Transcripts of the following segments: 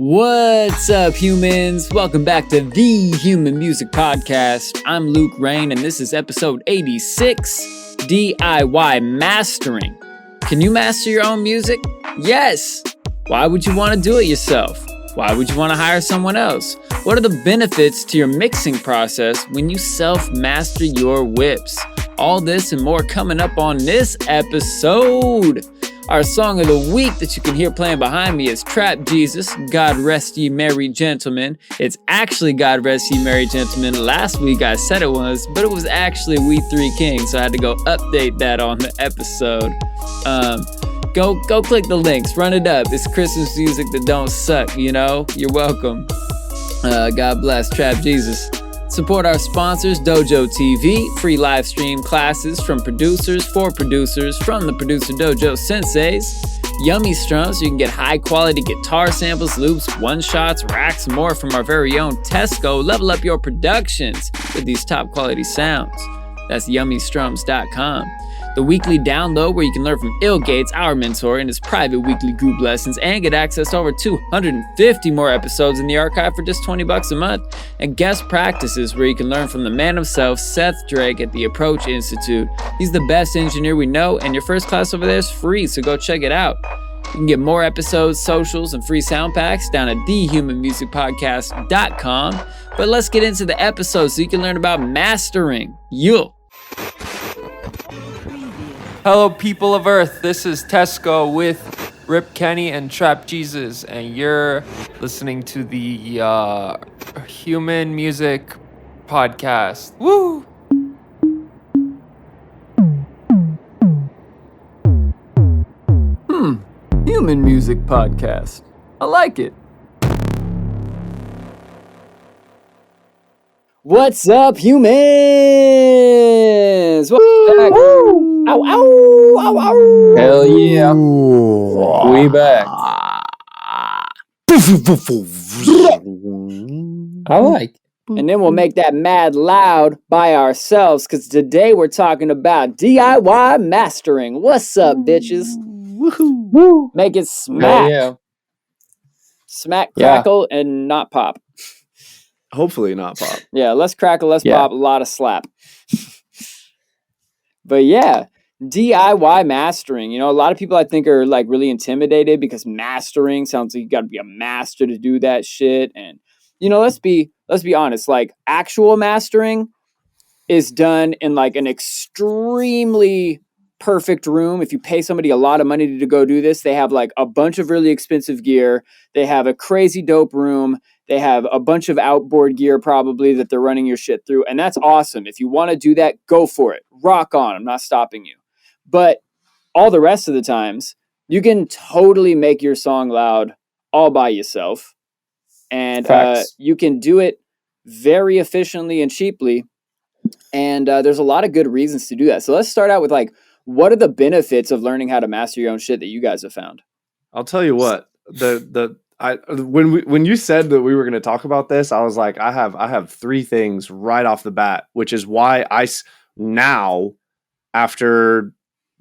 What's up, humans? Welcome back to the Human Music Podcast. I'm Luke Rain, and this is episode 86, DIY Mastering. Can you master your own music? Yes! Why would you want to do it yourself? Why would you want to hire someone else? What are the benefits to your mixing process when you self-master your whips? All this and more coming up on this episode. Our song of the week that you can hear playing behind me is Trap Jesus, God Rest Ye Merry Gentlemen. It's actually God Rest Ye Merry Gentlemen. Last week I said it was, but it was actually We Three Kings, so I had to go update that on the episode. Go click the links, run it up. It's Christmas music that don't suck, you know? You're welcome. God bless Trap Jesus. Support our sponsors, Dojo TV, free live stream classes from producers for producers from the Producer Dojo Senseis. Yummy Strums, so you can get high quality guitar samples, loops, one-shots, racks, and more from our very own Tesko. Level up your productions with these top quality sounds. That's yummystrums.com. The weekly download where you can learn from Il Gates, our mentor, in his private weekly group lessons and get access to over 250 more episodes in the archive for just $20 a month. And guest practices where you can learn from the man himself, Seth Drake at the Approach Institute. He's the best engineer we know, and your first class over there is free, so go check it out. You can get more episodes, socials, and free sound packs down at thehumanmusicpodcast.com. But let's get into the episode so you can learn about mastering. Hello, people of Earth. This is Tesko with Rip Kenny and Trap Jesus, and you're listening to the Human Music Podcast. Woo! Human Music Podcast. I like it. What's up, humans? Welcome back. Ow, ow, ow, ow. Hell yeah. We back. I like it. And then we'll make that mad loud by ourselves, because today we're talking about DIY mastering. What's up, bitches? Woo. Make it smack. Yeah. Smack, crackle, and not pop. Hopefully not pop. Yeah, less crackle, less pop, a lot of slap. But yeah, DIY mastering. You know, a lot of people I think are like really intimidated because mastering sounds like you got to be a master to do that shit. And you know, let's be honest. Like actual mastering is done in like an extremely perfect room. If you pay somebody a lot of money to go do this, they have like a bunch of really expensive gear. They have a crazy dope room. They have a bunch of outboard gear probably that they're running your shit through. And that's awesome. If you want to do that, go for it. Rock on. I'm not stopping you. But all the rest of the times, you can totally make your song loud all by yourself. And you can do it very efficiently and cheaply. And there's a lot of good reasons to do that. So let's start out with like, what are the benefits of learning how to master your own shit that you guys have found? I'll tell you what, when you said that we were going to talk about this, I was like, I have three things right off the bat, which is why now, after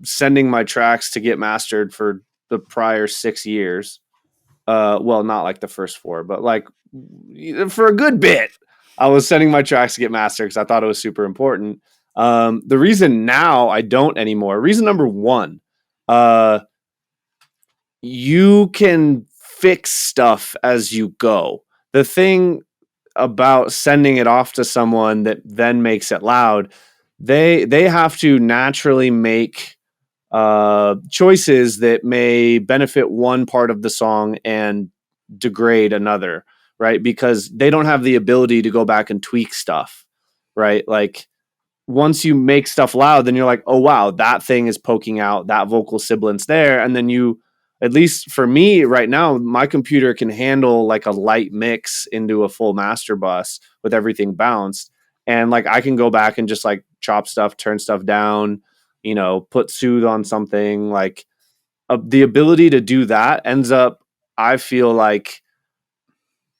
sending my tracks to get mastered for the prior 6 years, well, not like the first 4, but like for a good bit, I was sending my tracks to get mastered because I thought it was super important. The reason now I don't anymore, reason number one, you can fix stuff as you go. The thing about sending it off to someone that then makes it loud, they have to naturally make choices that may benefit one part of the song and degrade another, right? Because they don't have the ability to go back and tweak stuff, right? Like once you make stuff loud, then you're like, oh wow, that thing is poking out, that vocal sibilance there. And then you, at least for me right now, my computer can handle like a light mix into a full master bus with everything bounced. And like, I can go back and just like chop stuff, turn stuff down, you know, put soothe on something. Like the ability to do that ends up, I feel like,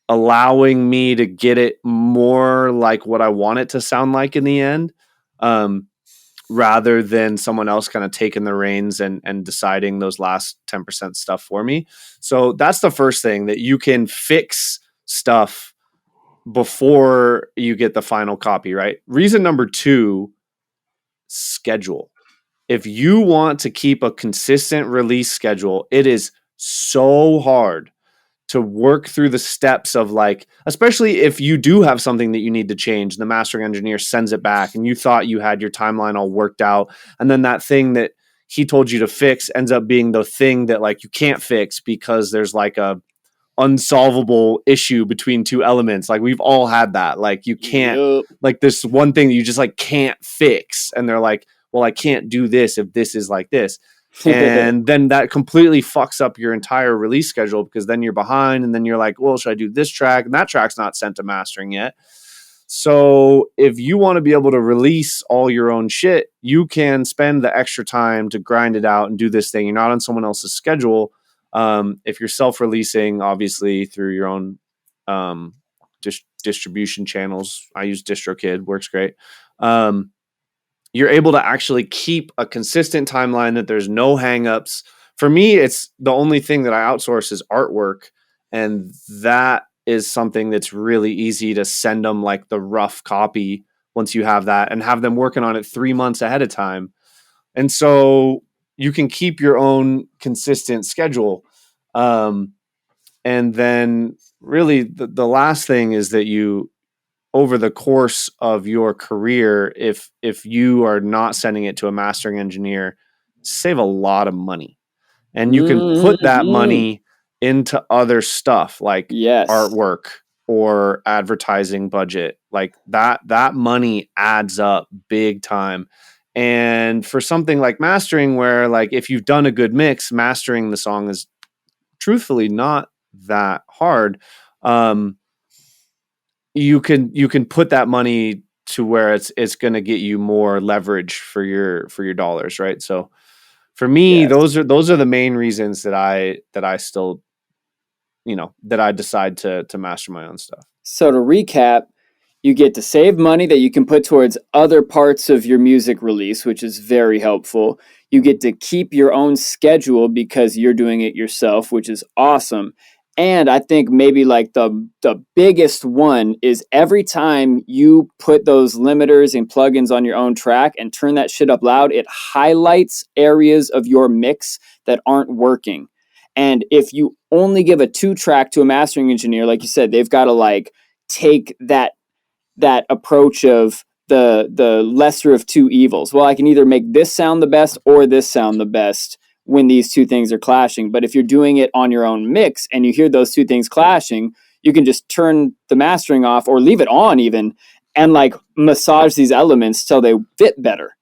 allowing me to get it more like what I want it to sound like in the end. rather than someone else kind of taking the reins and deciding those last 10% stuff for me. So that's the first thing, that you can fix stuff before you get the final copy, right? Reason number 2, schedule. If you want to keep a consistent release schedule, it is so hard to work through the steps of, like, especially if you do have something that you need to change, the mastering engineer sends it back and you thought you had your timeline all worked out, and then that thing that he told you to fix ends up being the thing that, like, you can't fix because there's like a unsolvable issue between two elements. Like, we've all had that. Like, you can't, like, this one thing that you just like can't fix, and they're like, well, I can't do this if this is like this. And then that completely fucks up your entire release schedule, because then you're behind, and then you're like, well, should I do this track? And that track's not sent to mastering yet. So if you want to be able to release all your own shit, you can spend the extra time to grind it out and do this thing. You're not on someone else's schedule. If you're self-releasing, obviously through your own distribution channels, I use DistroKid, works great. You're able to actually keep a consistent timeline, that there's no hangups. For me, it's the only thing that I outsource is artwork. And that is something that's really easy to send them, like, the rough copy once you have that, and have them working on it 3 months ahead of time. And so you can keep your own consistent schedule. And then really the last thing is that you, over the course of your career, if you are not sending it to a mastering engineer, save a lot of money, and you can put that money into other stuff, like artwork or advertising budget. Like that money adds up big time. And for something like mastering, where, like, if you've done a good mix, mastering the song is truthfully not that hard. You can put that money to where it's going to get you more leverage for your dollars, right? So for me, those are the main reasons that I still, that I decide to master my own stuff. So to recap, you get to save money that you can put towards other parts of your music release, which is very helpful. You get to keep your own schedule because you're doing it yourself, which is awesome. And I think maybe like the biggest one is, every time you put those limiters and plugins on your own track and turn that shit up loud, it highlights areas of your mix that aren't working. And if you only give a 2-track to a mastering engineer, like you said, they've got to, like, take that approach of the lesser of two evils. Well, I can either make this sound the best or this sound the best when these two things are clashing. But if you're doing it on your own mix and you hear those two things clashing, you can just turn the mastering off, or leave it on even, and, like, massage these elements till they fit better.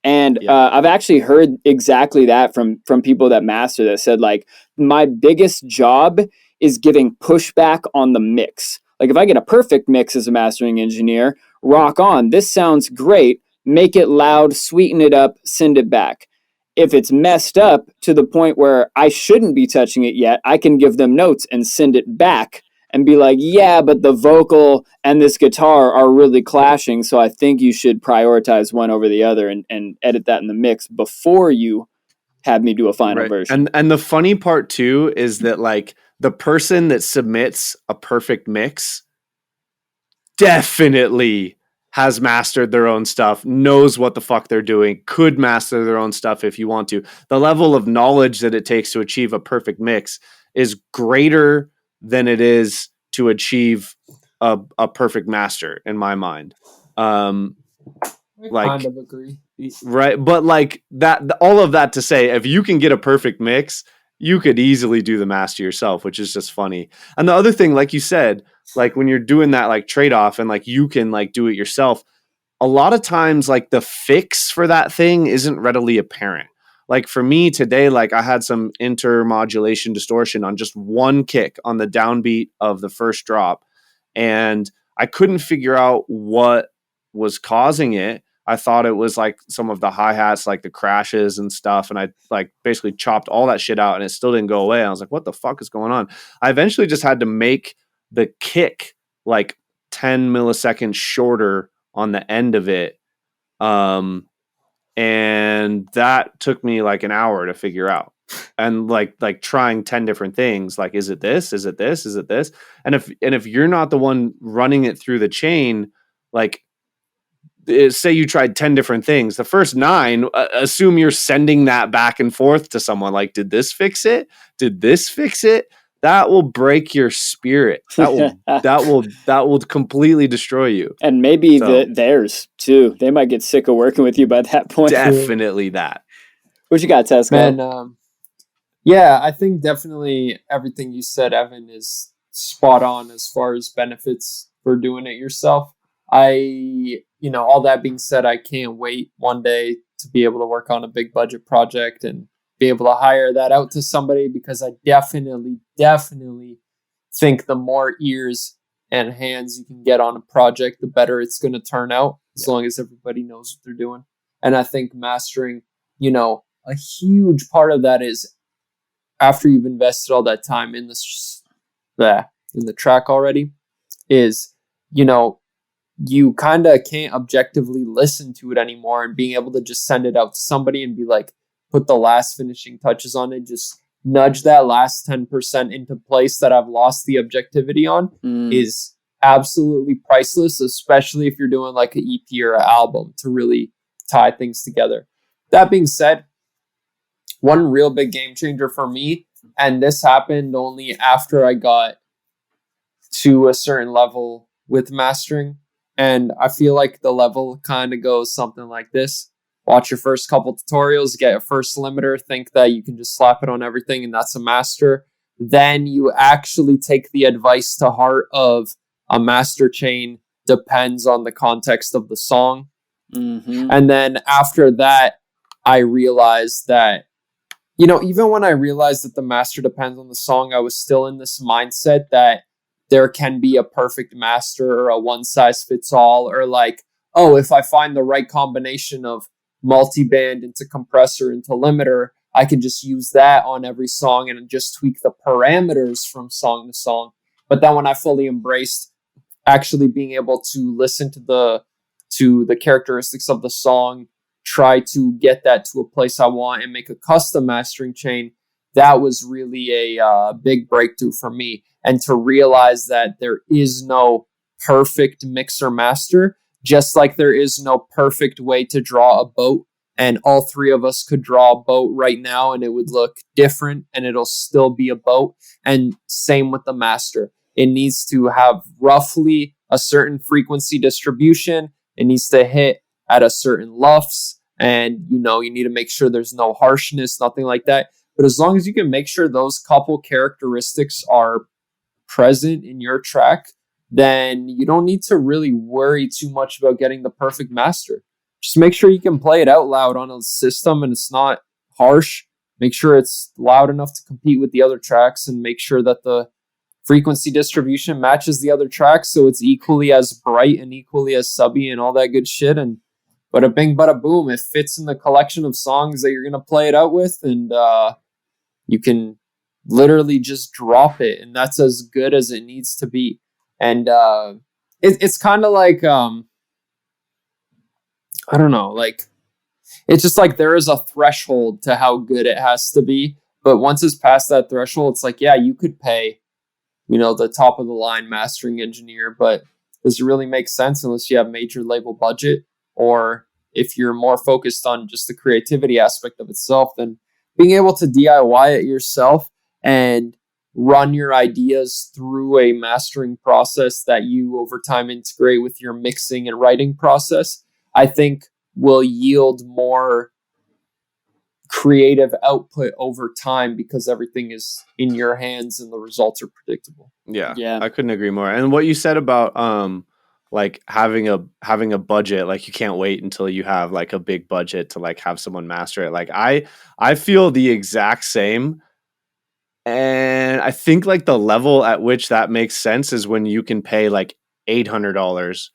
And I've actually heard exactly that from people that master, that said, like, my biggest job is giving pushback on the mix. Like, if I get a perfect mix as a mastering engineer, rock on, this sounds great, make it loud, sweeten it up, send it back. If it's messed up to the point where I shouldn't be touching it yet, I can give them notes and send it back and be like, yeah, but the vocal and this guitar are really clashing, so I think you should prioritize one over the other, and edit that in the mix before you have me do a final version. And the funny part too is that, like, the person that submits a perfect mix definitely has mastered their own stuff, knows what the fuck they're doing, could master their own stuff if you want to. The level of knowledge that it takes to achieve a perfect mix is greater than it is to achieve a perfect master, in my mind. Like, kind of agree. Right. But, like, that, all of that to say, if you can get a perfect mix, you could easily do the master yourself, which is just funny. And the other thing, like you said, like, when you're doing that, like, trade-off, and, like, you can, like, do it yourself, a lot of times, like, the fix for that thing isn't readily apparent. Like, for me today, like, I had some intermodulation distortion on just one kick on the downbeat of the first drop, and I couldn't figure out what was causing it. I thought it was, like, some of the hi-hats, like the crashes and stuff. And I, like, basically chopped all that shit out, and it still didn't go away. I was like, what the fuck is going on? I eventually just had to make the kick, like, 10 milliseconds shorter on the end of it. And And that took me like an hour to figure out. And like trying 10 different things, like, is it this? Is it this? Is it this? And if you're not the one running it through the chain, like, say you tried 10 different things, the first 9, assume you're sending that back and forth to someone, like, did this fix it? Did this fix it? That will break your spirit. That will completely destroy you. And maybe theirs too. They might get sick of working with you by that point. Definitely that. What you got, Tesko? Man, yeah, I think definitely everything you said, Evan, is spot on as far as benefits for doing it yourself. All that being said, I can't wait one day to be able to work on a big budget project and be able to hire that out to somebody, because I definitely think the more ears and hands you can get on a project, the better it's going to turn out, as long as everybody knows what they're doing. And I think mastering, a huge part of that is after you've invested all that time in the track already, is, you kind of can't objectively listen to it anymore, and being able to just send it out to somebody and be like, put the last finishing touches on it, just nudge that last 10% into place that I've lost the objectivity on, is absolutely priceless, especially if you're doing like an EP or an album, to really tie things together. That being said, one real big game changer for me, and this happened only after I got to a certain level with mastering, and I feel like the level kind of goes something like this. Watch your first couple tutorials, get a first limiter, think that you can just slap it on everything and that's a master. Then you actually take the advice to heart of a master chain depends on the context of the song. Mm-hmm. And then after that, I realized that, even when I realized that the master depends on the song, I was still in this mindset that there can be a perfect master or a one-size-fits-all, or like, oh, if I find the right combination of multi-band into compressor into limiter, I can just use that on every song and just tweak the parameters from song to song. But then when I fully embraced actually being able to listen to the characteristics of the song, try to get that to a place I want, and make a custom mastering chain, that was really a big breakthrough for me. And to realize that there is no perfect mixer master, just like there is no perfect way to draw a boat, and all three of us could draw a boat right now and it would look different and it'll still be a boat. And same with the master. It needs to have roughly a certain frequency distribution. It needs to hit at a certain lufs, and you need to make sure there's no harshness, nothing like that. But as long as you can make sure those couple characteristics are present in your track, then you don't need to really worry too much about getting the perfect master. Just make sure you can play it out loud on a system and it's not harsh. Make sure it's loud enough to compete with the other tracks, and make sure that the frequency distribution matches the other tracks so it's equally as bright and equally as subby and all that good shit. And bada bing, bada boom, it fits in the collection of songs that you're going to play it out with, and you can literally just drop it, and that's as good as it needs to be. And it's kind of like, I don't know, like, it's just like there is a threshold to how good it has to be. But once it's past that threshold, it's like, yeah, you could pay, the top of the line mastering engineer, but does it really make sense unless you have major label budget? Or if you're more focused on just the creativity aspect of itself, then being able to DIY it yourself and run your ideas through a mastering process that you over time integrate with your mixing and writing process, I think will yield more creative output over time, because everything is in your hands and the results are predictable. Yeah. I couldn't agree more. And what you said about like having a budget, like you can't wait until you have like a big budget to like have someone master it. Like I feel the exact same. And I think like the level at which that makes sense is when you can pay like $800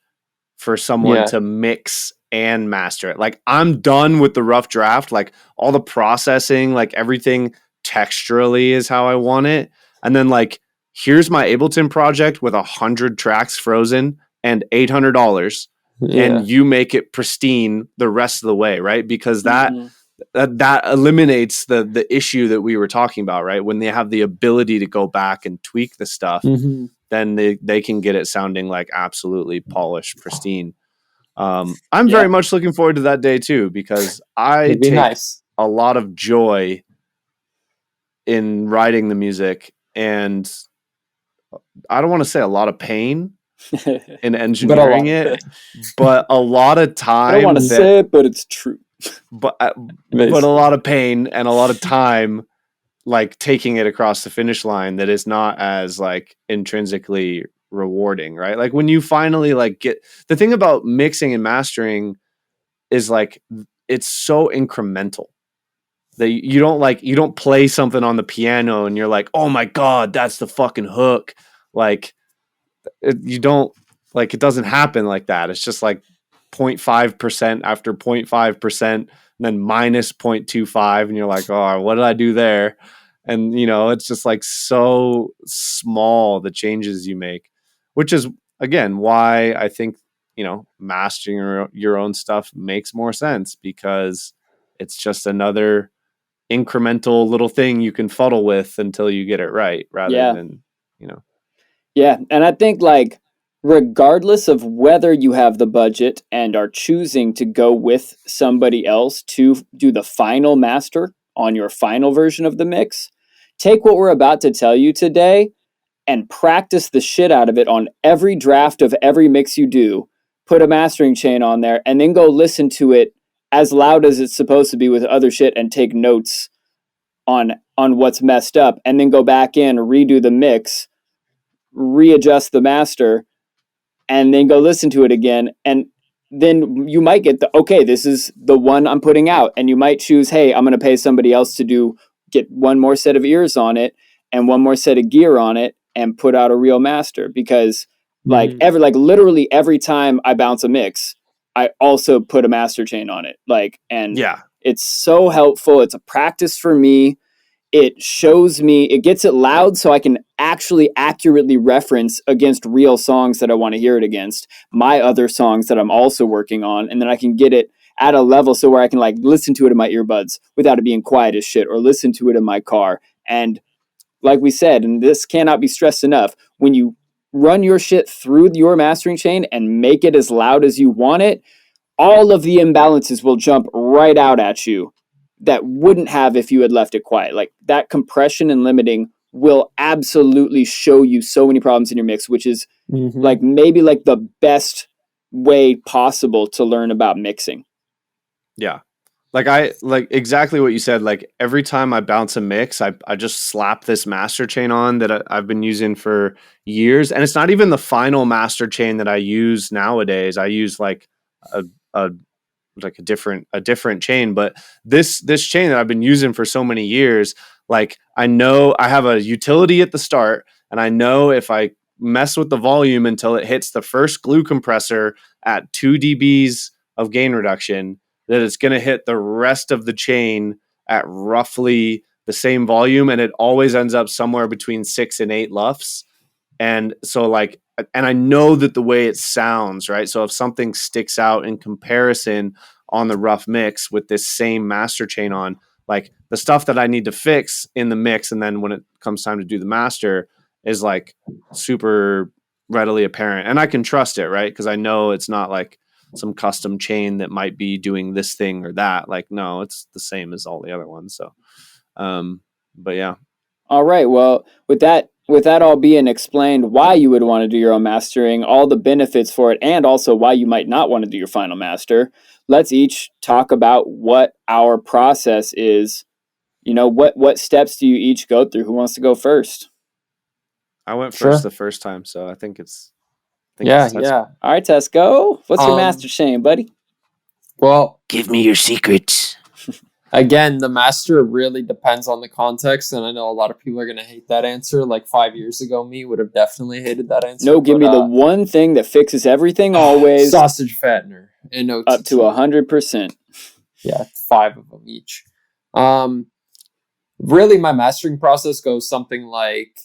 for someone to mix and master it. Like, I'm done with the rough draft, like all the processing, like everything texturally is how I want it. And then like, here's my Ableton project with 100 tracks frozen and $800. and you make it pristine the rest of the way, right? Because that eliminates the issue that we were talking about, right? When they have the ability to go back and tweak the stuff, then they can get it sounding like absolutely polished, pristine. I'm very much looking forward to that day too, because I take a lot of joy in writing the music, and I don't want to say a lot of pain in engineering it, but a lot of time. I don't want to say it, but it's true. But a lot of pain and a lot of time, like taking it across the finish line, that is not as like intrinsically rewarding, right? Like when you finally like get the thing about mixing and mastering is like it's so incremental that you don't play something on the piano and you're like, oh my god, that's the fucking hook. Like you don't, like, it doesn't happen like that. It's just like 0.5% after 0.5% and then minus 0.25, and you're like, oh, what did I do there? And it's just like so small, the changes you make, which is again why I think mastering your own stuff makes more sense, because it's just another incremental little thing you can fuddle with until you get it right, rather than Yeah, and I think like regardless of whether you have the budget and are choosing to go with somebody else to do the final master on your final version of the mix, take what we're about to tell you today and practice the shit out of it on every draft of every mix you do. Put a mastering chain on there and then go listen to it as loud as it's supposed to be with other shit and take notes on what's messed up, and then go back in, redo the mix, readjust the master, and then go listen to it again. And then you might get okay, this is the one I'm putting out. And you might choose, hey, I'm going to pay somebody else to get one more set of ears on it and one more set of gear on it and put out a real master. Because literally every time I bounce a mix, I also put a master chain on it. It's so helpful. It's a practice for me. It shows me, it gets it loud so I can actually accurately reference against real songs that I want to hear it against, my other songs that I'm also working on, and then I can get it at a level so where I can like listen to it in my earbuds without it being quiet as shit, or listen to it in my car. And like we said, and this cannot be stressed enough, when you run your shit through your mastering chain and make it as loud as you want it, all of the imbalances will jump right out at you that wouldn't have if you had left it quiet. Like that compression and limiting will absolutely show you so many problems in your mix, which is like maybe like the best way possible to learn about mixing. Yeah. Like exactly what you said. Like every time I bounce a mix, I just slap this master chain on that I've been using for years. And it's not even the final master chain that I use nowadays. I use like a different chain, but this chain that I've been using for so many years, like I know I have a utility at the start, and I know if I mess with the volume until it hits the first glue compressor at 2 dBs of gain reduction, that it's going to hit the rest of the chain at roughly the same volume, and it always ends up somewhere between 6 and 8 LUFS. And so and I know that the way it sounds, right? So if something sticks out in comparison on the rough mix with this same master chain on, like the stuff that I need to fix in the mix, and then when it comes time to do the master, is like super readily apparent. And I can trust it, right? Because I know it's not like some custom chain that might be doing this thing or that. Like, no, it's the same as all the other ones. So, but yeah. All right. Well, with that all being explained, why you would want to do your own mastering, all the benefits for it, and also why you might not want to do your final master, let's each talk about what our process is. What steps do you each go through? Who wants to go first? I went first the first time, so I think it's... Yeah. All right, Tesko, what's your master chain, buddy? Well, give me your secrets. Again, the master really depends on the context, and I know a lot of people are going to hate that answer. Like 5 years ago, me would have definitely hated that answer. No, give me the one thing that fixes everything always. Sausage fattener. And OTT. Up to 100%. Yeah, 5 of them each. Really, my mastering process goes something like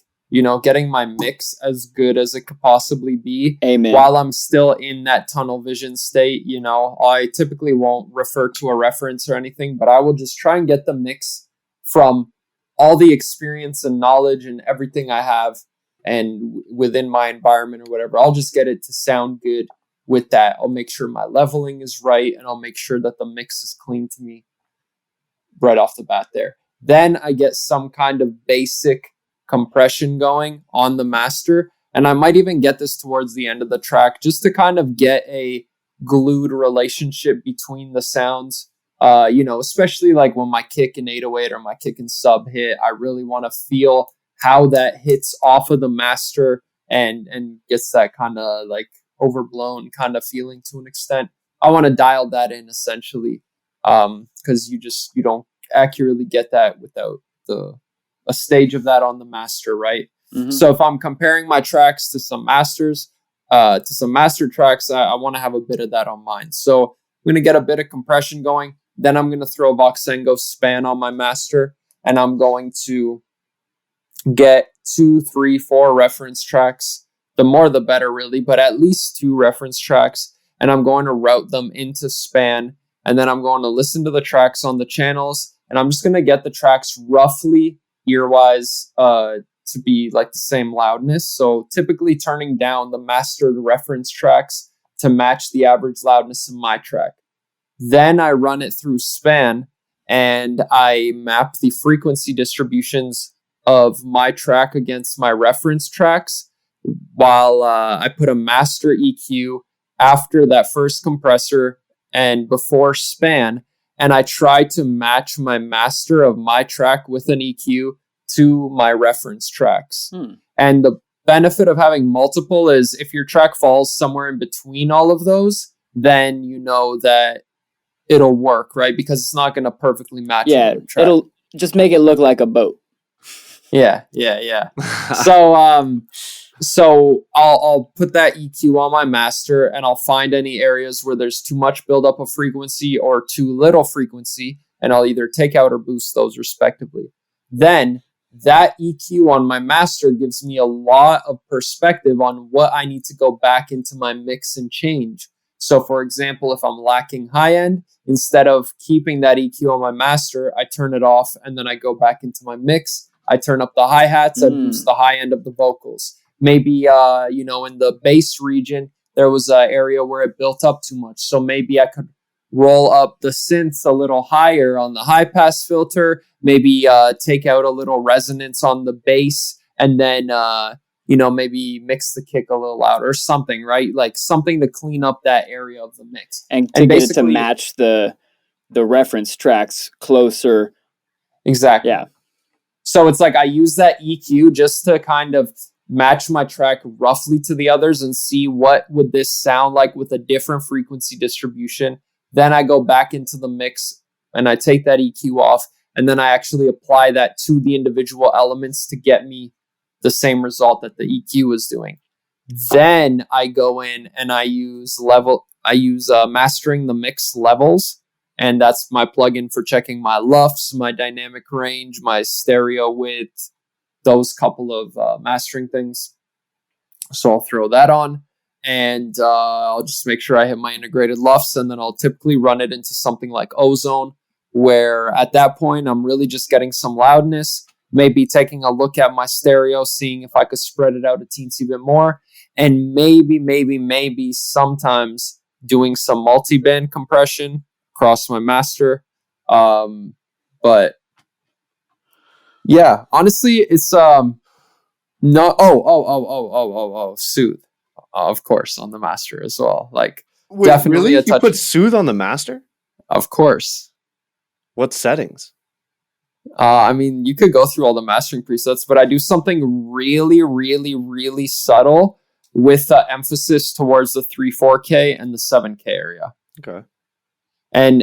getting my mix as good as it could possibly be. Amen. While I'm still in that tunnel vision state. I typically won't refer to a reference or anything, but I will just try and get the mix from all the experience and knowledge and everything I have and within my environment or whatever. I'll just get it to sound good with that. I'll make sure my leveling is right, and I'll make sure that the mix is clean to me right off the bat there. Then I get some kind of basic compression going on the master, and I might even get this towards the end of the track just to kind of get a glued relationship between the sounds. Especially like when my kick and 808 or my kick and sub hit, I really want to feel how that hits off of the master and gets that kind of like overblown kind of feeling to an extent. I want to dial that in essentially, because you don't accurately get that without a stage of that on the master, right? Mm-hmm. So if I'm comparing my tracks to some masters, to some master tracks, I want to have a bit of that on mine. So I'm going to get a bit of compression going. Then I'm going to throw Voxengo span on my master, and I'm going to get 2, 3, 4 reference tracks. The more the better, really, but at least 2 reference tracks. And I'm going to route them into span. And then I'm going to listen to the tracks on the channels. And I'm just going to get the tracks roughly ear-wise to be like the same loudness. So typically turning down the mastered reference tracks to match the average loudness of my track. Then I run it through span and I map the frequency distributions of my track against my reference tracks while I put a master EQ after that first compressor and before span. And I try to match my master of my track with an EQ to my reference tracks. And the benefit of having multiple is if your track falls somewhere in between all of those, then you know that it'll work, right? Because it's not going to perfectly match. Yeah, it'll just make it look like a boat. Yeah. So I'll put that EQ on my master, and I'll find any areas where there's too much buildup of frequency or too little frequency, and I'll either take out or boost those respectively. Then that EQ on my master gives me a lot of perspective on what I need to go back into my mix and change. So for example, if I'm lacking high end, instead of keeping that EQ on my master, I turn it off and then I go back into my mix. I turn up the hi-hats, I boost the high end of the vocals. Maybe, in the bass region, there was an area where it built up too much. So maybe I could roll up the synths a little higher on the high pass filter, maybe take out a little resonance on the bass, and then maybe mix the kick a little louder or something, right? Like something to clean up that area of the mix. And to get it to match the reference tracks closer. Exactly. Yeah. So it's like I use that EQ just to kind of match my track roughly to the others and see what would this sound like with a different frequency distribution. Then I go back into the mix and I take that EQ off, and then I actually apply that to the individual elements to get me the same result that the EQ is doing. Then I go in and I use mastering the mix levels, and that's my plugin for checking my LUFS, my dynamic range, my stereo width, those couple of mastering things. So I'll throw that on, and I'll just make sure I hit my integrated LUFS, and then I'll typically run it into something like Ozone, where at that point I'm really just getting some loudness, maybe taking a look at my stereo, seeing if I could spread it out a teensy bit more, and maybe sometimes doing some multi-band compression across my master. But yeah, honestly, it's soothe, of course, on the master as well. Like, wait, definitely really? You put soothe on the master? Of course. What settings? You could go through all the mastering presets, but I do something really, really, really subtle with emphasis towards the 3/4K and the 7K area. Okay. And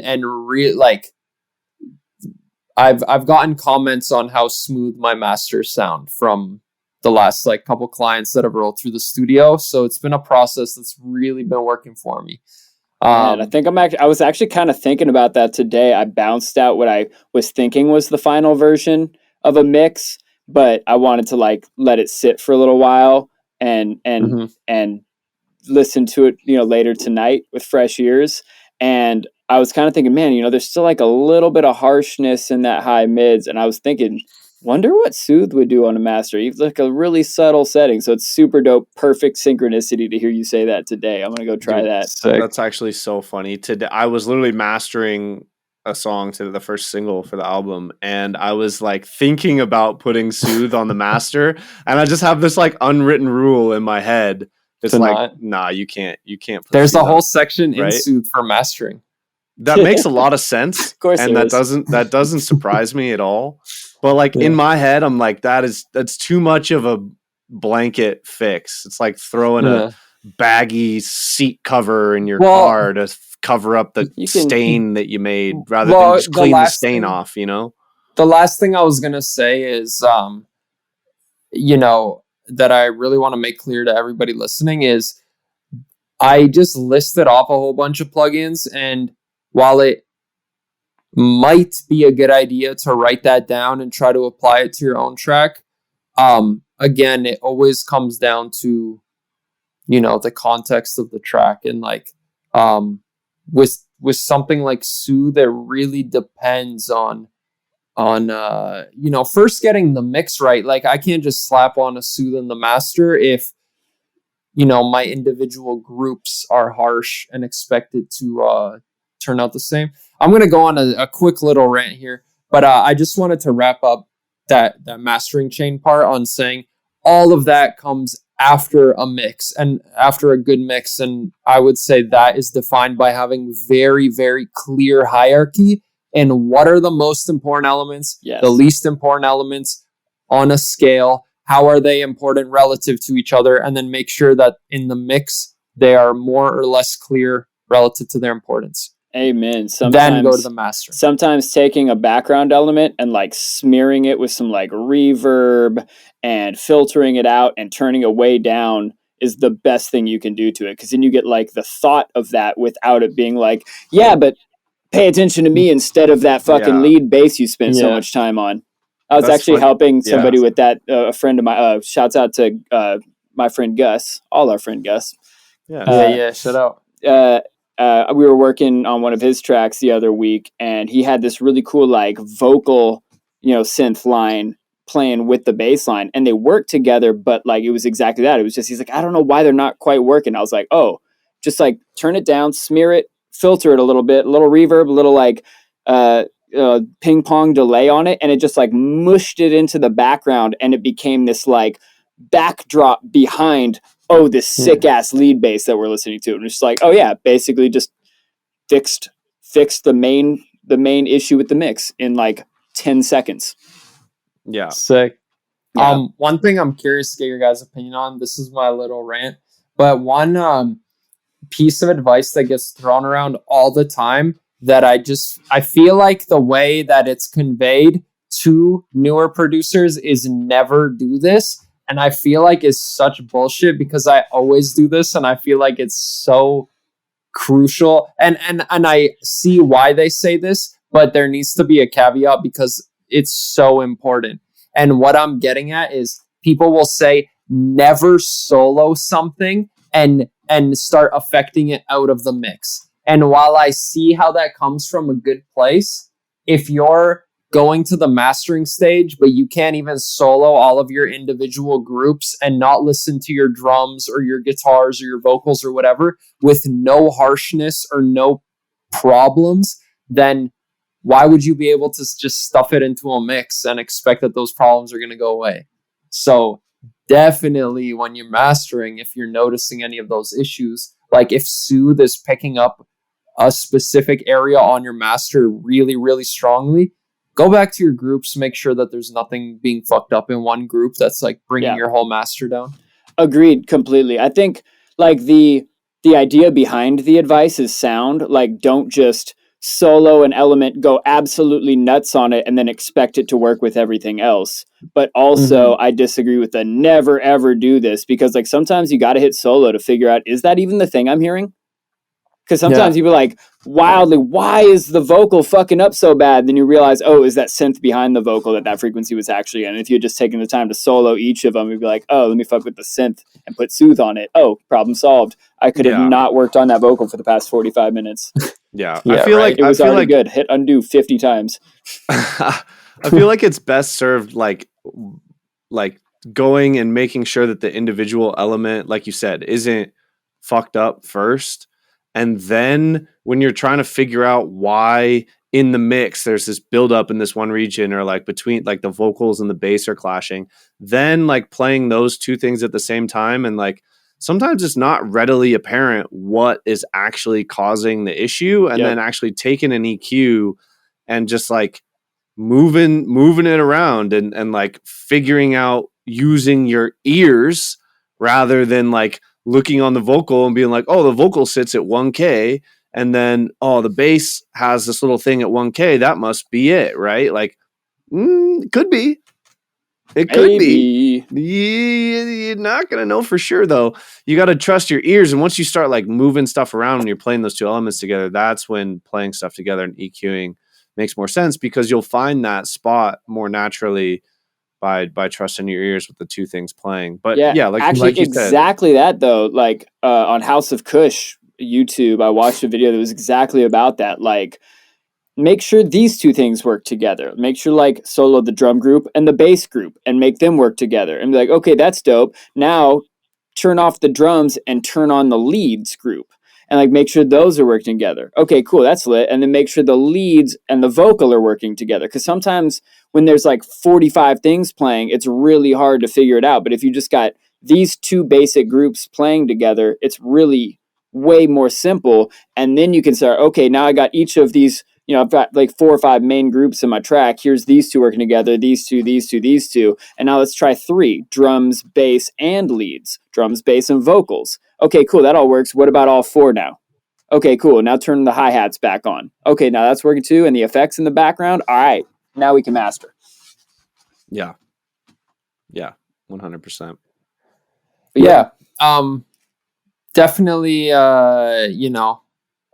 I've gotten comments on how smooth my masters sound from the last couple clients that have rolled through the studio. So it's been a process that's really been working for me. And I think I was actually kind of thinking about that today. I bounced out what I was thinking was the final version of a mix, but I wanted to like let it sit for a little while and listen to it, later tonight with fresh ears. And I was kind of thinking, man, there's still like a little bit of harshness in that high mids. And I was thinking, wonder what Soothe would do on a master. He's like a really subtle setting. So it's super dope. Perfect synchronicity to hear you say that today. I'm going to go try that. Sick. That's actually so funny. Today, I was literally mastering a song to the first single for the album, and I was like thinking about putting Soothe on the master, and I just have this like unwritten rule in my head. It's like, nah, you can't. Put There's Soothe a whole on, section in right? Soothe for mastering. That makes a lot of sense. Of course, and that doesn't surprise me at all. But like in my head, I'm like, that's too much of a blanket fix. It's like throwing a baggy seat cover in your car to cover up the stain that you made, rather than just clean the stain off. The last thing I was gonna say is, that I really want to make clear to everybody listening is, I just listed off a whole bunch of plugins, and while it might be a good idea to write that down and try to apply it to your own track, again, it always comes down to, the context of the track. And like, with something like Soothe, it really depends on first getting the mix right. Like, I can't just slap on a Soothe in the master if my individual groups are harsh and expected to turn out the same. I'm going to go on a quick little rant here, but I just wanted to wrap up that mastering chain part on saying all of that comes after a mix and after a good mix. And I would say that is defined by having very, very clear hierarchy and what are the most important elements, the least important elements on a scale. How are they important relative to each other? And then make sure that in the mix, they are more or less clear relative to their importance. Amen. Then go to the master. Sometimes taking a background element and like smearing it with some like reverb and filtering it out and turning it way down is the best thing you can do to it. Because then you get like the thought of that without it being like, yeah, but pay attention to me instead of that fucking lead bass you spent so much time on. I was actually helping somebody with that. A friend of mine, shouts out to my friend Gus, all our friend Gus. Shout out. We were working on one of his tracks the other week, and he had this really cool like vocal, synth line playing with the bass line, and they worked together, but like it was exactly that. It was just, he's like, I don't know why they're not quite working. I was like, oh, just like turn it down, smear it, filter it a little bit, a little reverb, a little like ping pong delay on it, and it just like mushed it into the background, and it became this like backdrop behind this sick ass lead bass that we're listening to. And it's just like, oh yeah, basically just fixed the main issue with the mix in like 10 seconds. Yeah. Sick. One thing I'm curious to get your guys' opinion on, this is my little rant, but one piece of advice that gets thrown around all the time that I feel like the way that it's conveyed to newer producers is never do this. And I feel like it's such bullshit because I always do this, and I feel like it's so crucial. And I see why they say this, but there needs to be a caveat because it's so important. And what I'm getting at is people will say never solo something and start affecting it out of the mix. And while I see how that comes from a good place, if you're going to the mastering stage, but you can't even solo all of your individual groups and not listen to your drums or your guitars or your vocals or whatever with no harshness or no problems, then why would you be able to just stuff it into a mix and expect that those problems are going to go away? So definitely when you're mastering, if you're noticing any of those issues, like if Soothe is picking up a specific area on your master really, really strongly, go back to your groups, make sure that there's nothing being fucked up in one group that's like bringing your whole master down. Agreed completely. I think like the idea behind the advice is sound. Like, don't just solo an element, go absolutely nuts on it, and then expect it to work with everything else. But also, I disagree with the never ever do this, because like sometimes you got to hit solo to figure out, is that even the thing I'm hearing? Because sometimes you be like, wildly, why is the vocal fucking up so bad? Then you realize, oh, is that synth behind the vocal that frequency was actually in? And if you had just taken the time to solo each of them, you'd be like, oh, let me fuck with the synth and put soothe on it. Oh, problem solved. I could have not worked on that vocal for the past 45 minutes. Yeah. I feel like it was already good. Hit undo 50 times. I feel like it's best served like going and making sure that the individual element, like you said, isn't fucked up first. And then when you're trying to figure out why in the mix there's this buildup in this one region, or like between like the vocals and the bass are clashing, then like playing those two things at the same time, and like sometimes it's not readily apparent what is actually causing the issue, and then actually taking an EQ and just like moving it around and like figuring out using your ears rather than like looking on the vocal and being like, oh, the vocal sits at 1K, and then, oh, the bass has this little thing at 1K. That must be it, right? Like, could be. It could be. You're not going to know for sure, though. You got to trust your ears. And once you start like moving stuff around when you're playing those two elements together, that's when playing stuff together and EQing makes more sense, because you'll find that spot more naturally by trusting your ears with the two things playing. But like actually, like you exactly said. That though, like on House of Kush YouTube, I watched a video that was exactly about that. Like, make sure these two things work together. Make sure like solo the drum group and the bass group and make them work together. And be like, okay, that's dope. Now turn off the drums and turn on the leads group. And like make sure those are working together. Okay, cool, that's lit. And then make sure the leads and the vocal are working together. Because sometimes when there's like 45 things playing, it's really hard to figure it out. But if you just got these two basic groups playing together, it's really way more simple. And then you can start, okay, now I got each of these, you know, I've got like 4 or 5 main groups in my track. Here's these two working together, these two. And now let's try 3, drums, bass, and leads. Drums, bass, and vocals. Okay, cool, that all works. What about all 4 now? Okay, cool, now turn the hi-hats back on. Okay, now that's working too, and the effects in the background. All right, now we can master. Yeah, 100%. Yeah, definitely, you know,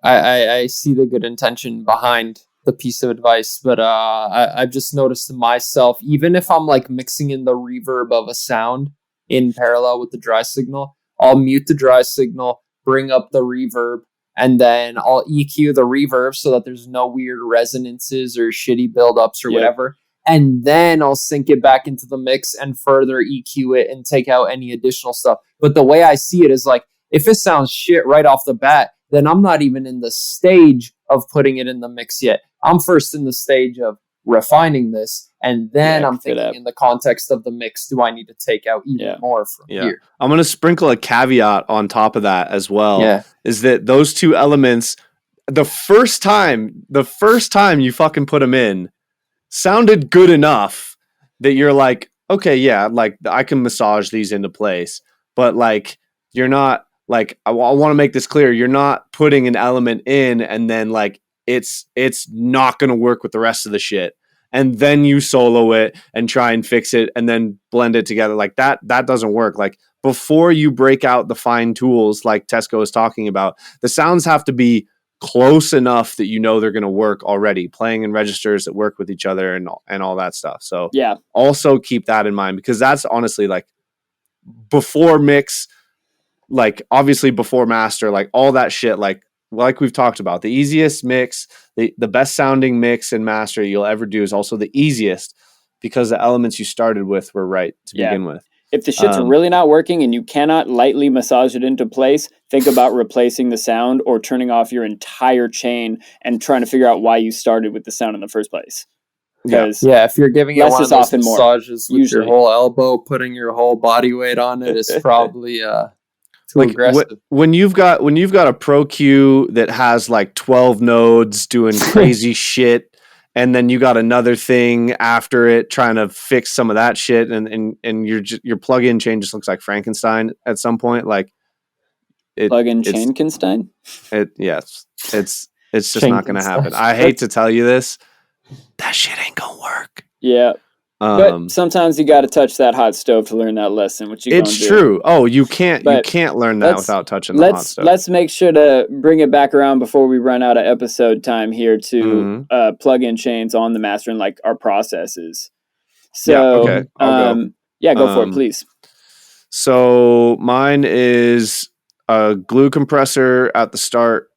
I see the good intention behind the piece of advice, but I've just noticed to myself, even if I'm like mixing in the reverb of a sound in parallel with the dry signal, I'll mute the dry signal, bring up the reverb, and then I'll EQ the reverb so that there's no weird resonances or shitty buildups or whatever. And then I'll sync it back into the mix and further EQ it and take out any additional stuff. But the way I see it is like, if it sounds shit right off the bat, then I'm not even in the stage of putting it in the mix yet. I'm first in the stage of refining this, and then I'm thinking in the context of the mix, do I need to take out even more from here? I'm going to sprinkle a caveat on top of that as well, is that those two elements, the first time you fucking put them in, sounded good enough that you're like, okay, yeah, like I can massage these into place, but like you're not like, I want to make this clear, you're not putting an element in and then like it's not going to work with the rest of the shit, and then you solo it and try and fix it and then blend it together. Like that doesn't work. Like before you break out the fine tools like Tesko is talking about, the sounds have to be close enough that you know they're going to work already, playing in registers that work with each other and all that stuff. So also keep that in mind, because that's honestly like before mix, like obviously before master, like all that shit, like we've talked about, the easiest mix, the best sounding mix and master you'll ever do is also the easiest, because the elements you started with were right to begin with. If the shit's really not working and you cannot lightly massage it into place, think about replacing the sound or turning off your entire chain and trying to figure out why you started with the sound in the first place. Yeah, if you're giving it one of those massages with your whole elbow, putting your whole body weight on it is probably too aggressive. When you've got a Pro Q that has like 12 nodes doing crazy shit, and then you got another thing after it trying to fix some of that shit, and your plug-in chain just looks like Frankenstein at some point. Like plug-in Chainkenstein? It's just not going to happen. I hate to tell you this, that shit ain't gonna work. Yeah. But sometimes you got to touch that hot stove to learn that lesson. What you It's gonna do? true. Oh, you can't But learn that without touching the hot stove. Let's make sure to bring it back around before we run out of episode time here to plug in chains on the master and like our processes. So yeah, okay. I'll go. Yeah, go for it, please. So mine is a glue compressor at the start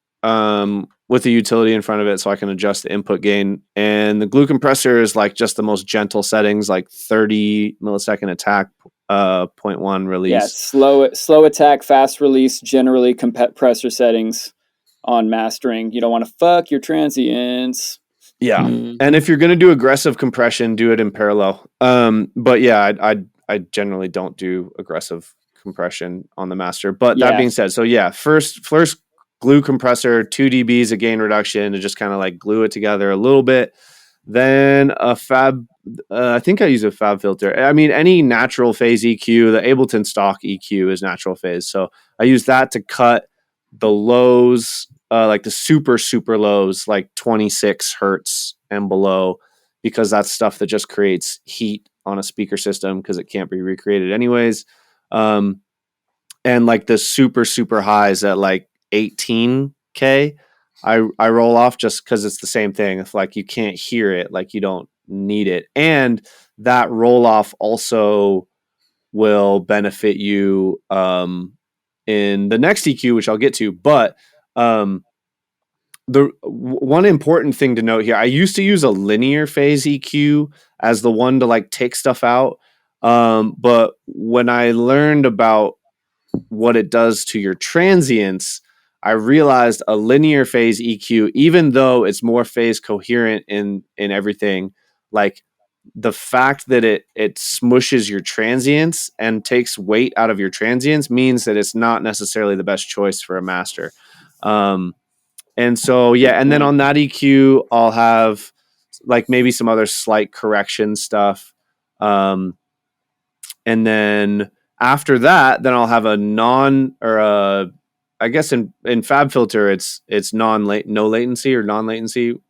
with a utility in front of it so I can adjust the input gain. And the glue compressor is like just the most gentle settings, like 30 millisecond attack, 0.1 release. Yeah, slow attack, fast release, generally compressor settings on mastering. You don't want to fuck your transients. Yeah. And if you're going to do aggressive compression, do it in parallel. But yeah, I generally don't do aggressive compression on the master. But that being said, so yeah, first glue compressor, 2 dBs of gain reduction to just kind of like glue it together a little bit. Then a fab, I think I use a fab filter. I mean, any natural phase EQ, the Ableton stock EQ is natural phase. So I use that to cut the lows, like the super lows, like 26 hertz and below, because that's stuff that just creates heat on a speaker system because it can't be recreated anyways. And like the super highs at like 18K, I roll off just because it's the same thing. If like you can't hear it, like you don't need it. And that roll off also will benefit you in the next EQ, which I'll get to. But the one important thing to note here, I used to use a linear phase EQ as the one to like take stuff out. But when I learned about what it does to your transients, I realized a linear phase EQ, even though it's more phase coherent in everything, like the fact that it smushes your transients and takes weight out of your transients means that it's not necessarily the best choice for a master. And so, yeah, and then on that EQ, I'll have like maybe some other slight correction stuff. And then after that, then I'll have a I guess in Fab Filter, it's no latency or non-latency,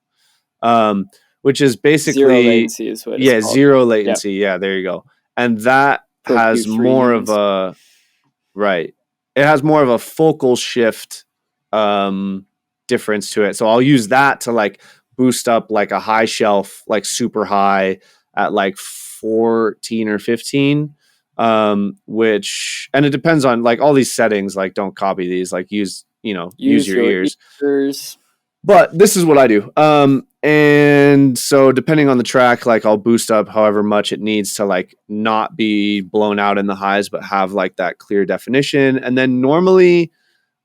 which is basically zero latency is what it's called. Zero latency. Yep. Yeah, there you go. And that has more of a, right. It has more of a focal shift difference to it. So I'll use that to like boost up like a high shelf, like super high at like 14 or 15. Which, and it depends on like all these settings, like don't copy these, like use your ears. But this is what I do. And so depending on the track, like I'll boost up however much it needs to like not be blown out in the highs, but have like that clear definition. And then normally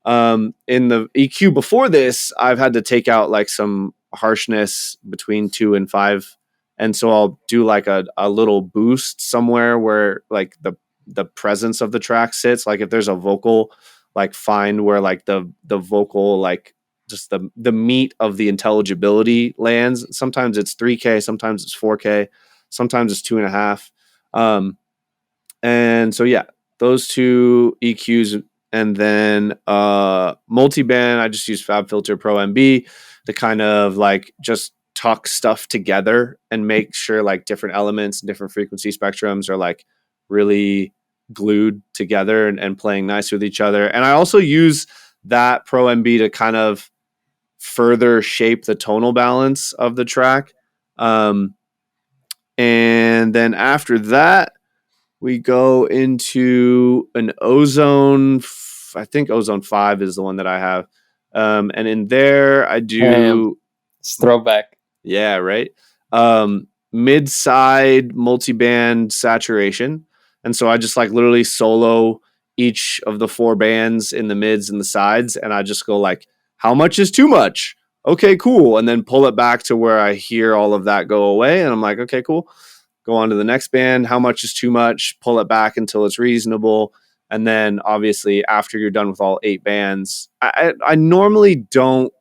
in the EQ before this, I've had to take out like some harshness between 2 and 5. And so I'll do like a little boost somewhere where like the presence of the track sits. Like if there's a vocal, like find where like the vocal, like just the meat of the intelligibility lands. Sometimes it's 3K, sometimes it's 4K, sometimes it's 2.5. And so, yeah, those two EQs. And then multiband, I just use Fab Filter Pro MB to kind of like just tuck stuff together and make sure like different elements and different frequency spectrums are like really glued together and playing nice with each other. And I also use that Pro MB to kind of further shape the tonal balance of the track. And then after that, we go into an Ozone. I think Ozone 5 is the one that I have. And in there, I do... It's throwback. Yeah, right. Mid-side multiband saturation. And so I just like literally solo each of the 4 bands in the mids and the sides. And I just go like, how much is too much? Okay, cool. And then pull it back to where I hear all of that go away. And I'm like, okay, cool. Go on to the next band. How much is too much? Pull it back until it's reasonable. And then obviously after you're done with all 8 bands, I normally don't.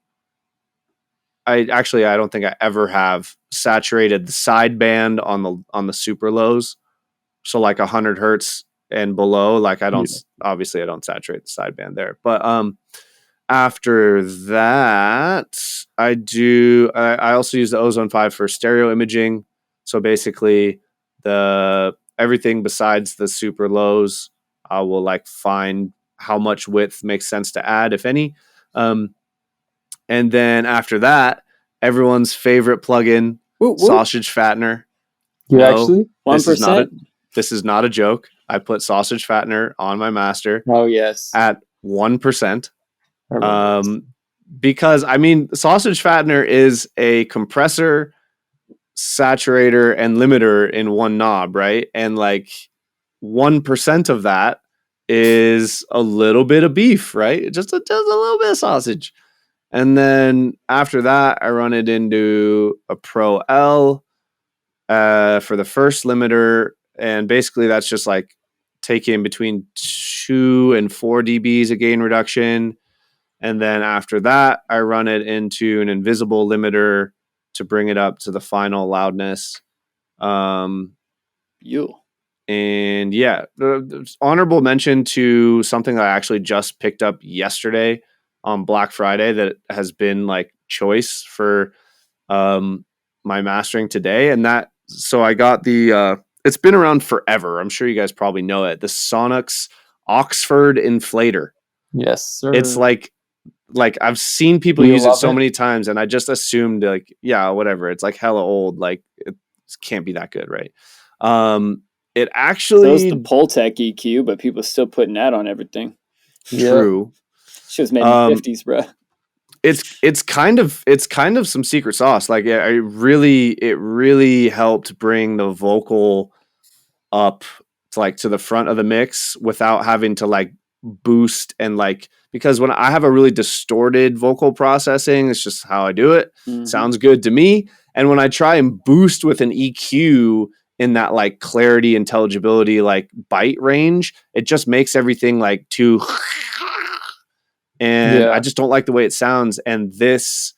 I don't think I ever have saturated the side band on the super lows. So like 100 hertz and below, like I don't saturate the side band there. But after that, I also use the Ozone 5 for stereo imaging. So basically The everything besides the super lows, I will like find how much width makes sense to add, if any. And then after that, everyone's favorite plugin, sausage fattener. You actually? this is not 1%? this is not a joke. I put sausage fattener on my master Oh, yes. at 1%. I remember this. Because I mean, sausage fattener is a compressor, saturator, and limiter in one knob, right? And like 1% of that is a little bit of beef, right? Just a little bit of sausage. And then after that, I run it into a Pro L for the first limiter. And basically, that's just like taking between 2 and 4 dBs of gain reduction. And then after that, I run it into an invisible limiter to bring it up to the final loudness. And yeah, honorable mention to something that I actually just picked up yesterday on Black Friday that has been like choice for my mastering today. And so I got it's been around forever. I'm sure you guys probably know it. The Sonics Oxford Inflator. Yes, sir. It's like I've seen people use it so many times, and I just assumed like, yeah, whatever. It's like hella old. Like it can't be that good, right? It actually So is the Poltec EQ, but people still putting that on everything. True. She was made in the 50s, bro. It's kind of some secret sauce. Like it really helped bring the vocal up to the front of the mix without having to like boost and like, because when I have a really distorted vocal processing, it's just how I do it. Mhm. Sounds good to me. And when I try and boost with an EQ in that like clarity, intelligibility, like bite range, it just makes everything like too, and I just don't like the way it sounds. And this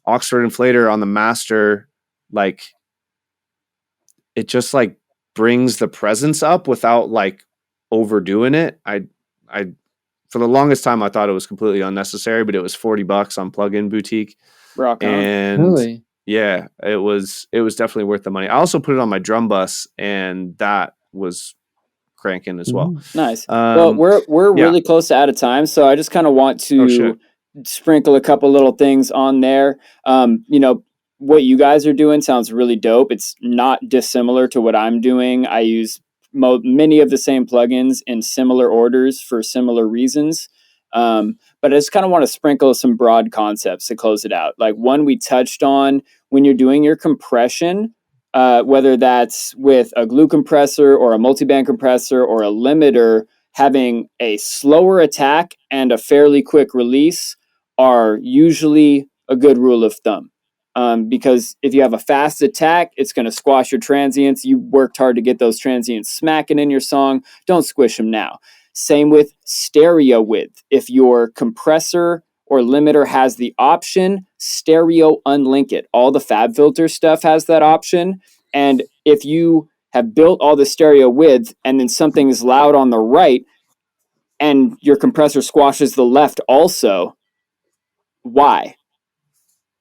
Oxford Inflator on the master, like it just like brings the presence up without like overdoing it. I for the longest time I thought it was completely unnecessary, but it was $40 on Plugin Boutique. Rock on. And Really? yeah, it was definitely worth the money. I also put it on my drum bus, and that was cranking as well. Nice. Well, we're really close to out of time, so I just kind of want to sprinkle a couple little things on there. You know, what you guys are doing sounds really dope. It's not dissimilar to what I'm doing. I use many of the same plugins in similar orders for similar reasons. But I just kind of want to sprinkle some broad concepts to close it out. Like one we touched on, when you're doing your compression, whether that's with a glue compressor or a multiband compressor or a limiter, having a slower attack and a fairly quick release are usually a good rule of thumb. Because if you have a fast attack, it's going to squash your transients. You worked hard to get those transients smacking in your song. Don't squish them now. Same with stereo width. If your compressor or limiter has the option, stereo unlink it. All the FabFilter stuff has that option. And if you have built all the stereo width and then something is loud on the right and your compressor squashes the left also, why?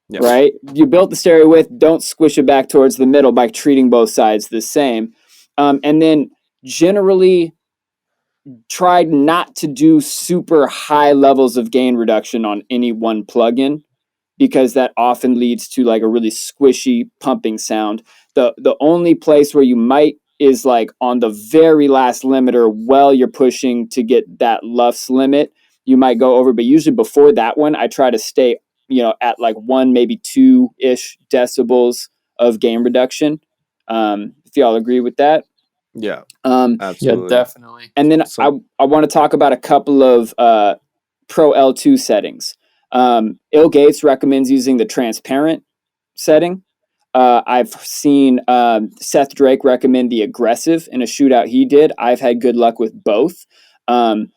Yep. Right? You built the stereo width, don't squish it back towards the middle by treating both sides the same. And then generally tried not to do super high levels of gain reduction on any one plugin, because that often leads to like a really squishy pumping sound. The only place where you might is like on the very last limiter while you're pushing to get that LUFS limit, you might go over. But usually before that one, I try to stay, at like 1, maybe 2-ish decibels of gain reduction. If y'all agree with that. Yeah. Absolutely. Yeah, definitely. And then I want to talk about a couple of Pro L2 settings. Il Gates recommends using the transparent setting. I've seen Seth Drake recommend the aggressive in a shootout he did. I've had good luck with both. When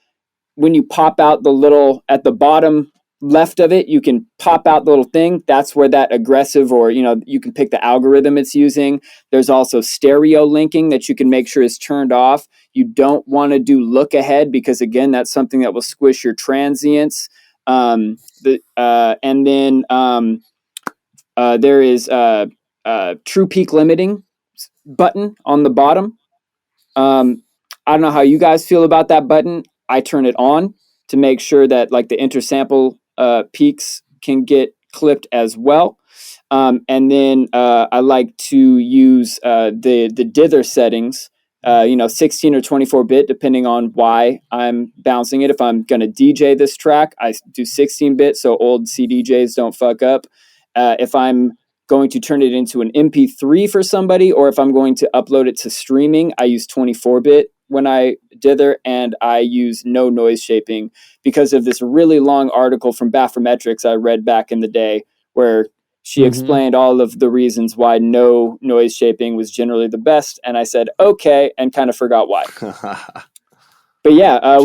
you pop out the little at the bottom left of it, you can pop out the little thing. That's where that aggressive, or you can pick the algorithm it's using. There's also stereo linking that you can make sure is turned off. You don't want to do look ahead, because again, that's something that will squish your transients. And then there is true peak limiting button on the bottom. I don't know how you guys feel about that button. I turn it on to make sure that like the intersample peaks can get clipped as well. And then I like to use the dither settings, 16 or 24-bit, depending on why I'm bouncing it. If I'm going to DJ this track, I do 16-bit so old CDJs don't fuck up. If I'm going to turn it into an MP3 for somebody, or if I'm going to upload it to streaming, I use 24-bit when I dither, and I use no noise shaping because of this really long article from Baphometrics I read back in the day where she explained all of the reasons why no noise shaping was generally the best, and I said okay, and kind of forgot why. But yeah,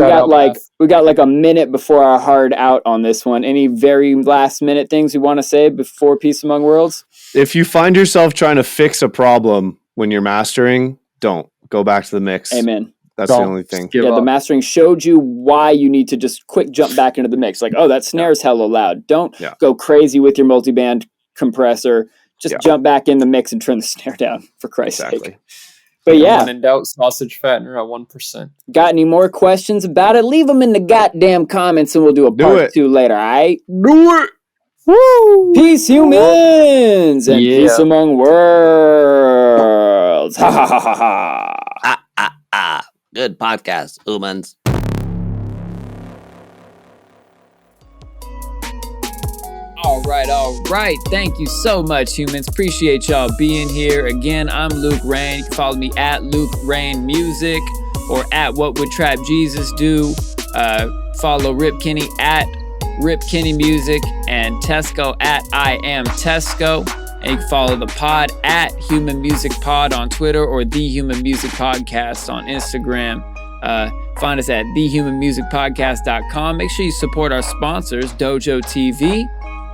we got like a minute before our hard out on this one. Any very last minute things you want to say before Peace Among Worlds? If you find yourself trying to fix a problem when you're mastering, don't go back to the mix. Amen. That's the only thing. Yeah, the mastering showed you why you need to just quick jump back into the mix. Like, oh, that snare is hella loud. Don't go crazy with your multiband compressor. Just jump back in the mix and turn the snare down, for Christ's sake. But yeah. When in doubt, sausage fattener at 1%. Got any more questions about it? Leave them in the goddamn comments and we'll do a part 2 later, all right? Do it! Woo! Peace, humans! And peace among worlds! Ha ha ha ha ha! Good podcast, humans. All right. Thank you so much, humans. Appreciate y'all being here. Again, I'm Luke Rain. You can follow me at Luke Rain Music or at What Would Trap Jesus Do. Follow Rip Kenny at Rip Kenny Music and Tesko at I Am Tesko. And you can follow the pod at Human Music Pod on Twitter or The Human Music Podcast on Instagram. Find us at thehumanmusicpodcast.com. Make sure you support our sponsors, Dojo TV.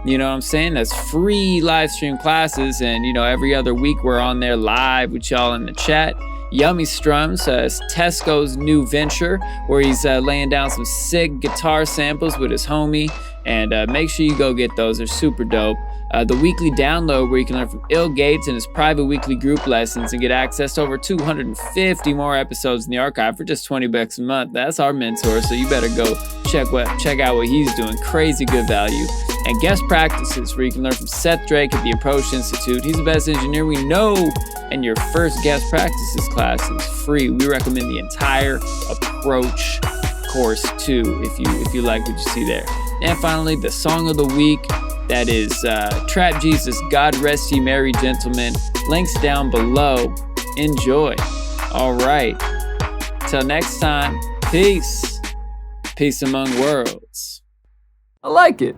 You know what I'm saying? That's free live stream classes. And, every other week we're on there live with y'all in the chat. Yummy Strums, Tesko's new venture, where he's laying down some sick guitar samples with his homie. And make sure you go get those. They're super dope. The weekly download, where you can learn from Il Gates and his private weekly group lessons and get access to over 250 more episodes in the archive for just $20 a month. That's our mentor, so you better go check out what he's doing. Crazy good value. And guest practices, where you can learn from Seth Drake at the Approach Institute. He's the best engineer we know. And your first guest practices class is free. We recommend the entire Approach course too, if you like what you see there. And finally, the song of the week. That is Trap Jesus, God Rest Ye Merry Gentlemen. Links down below. Enjoy. All right. Till next time, peace. Peace among worlds. I like it.